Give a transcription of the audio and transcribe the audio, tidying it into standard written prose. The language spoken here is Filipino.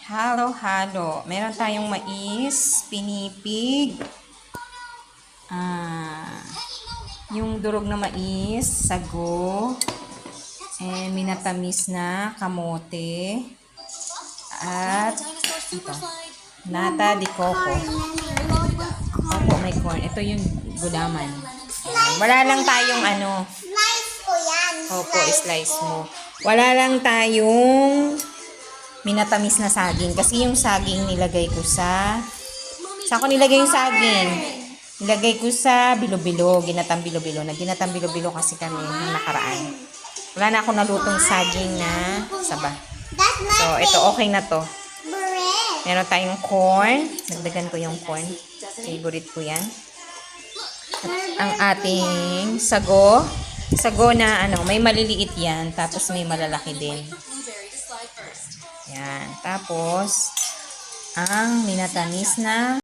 halo-halo. Meron tayong mais, pinipig, yung durog na mais, sago, and minatamis na kamote, at ito, nata de coco. Opo, may corn. Ito yung gulaman. Wala lang tayong ano. Slice ko yan. Opo, slice mo. Wala lang tayong minatamis na saging. Kasi yung saging nilagay ko sa... Saan ko nilagay yung saging? Nilagay ko sa bilo-bilo. Ginatang bilo-bilo. Ginatang bilo-bilo kasi kami ng nakaraan. Wala na akong nalutong saging na saba. So, ito okay na to. Meron tayong corn. Nagdagan ko yung corn. Favorite ko yan. At ang ating sago. Sago na ano, may maliliit yan. Tapos may malalaki din. Yan. Tapos, ang minatamis na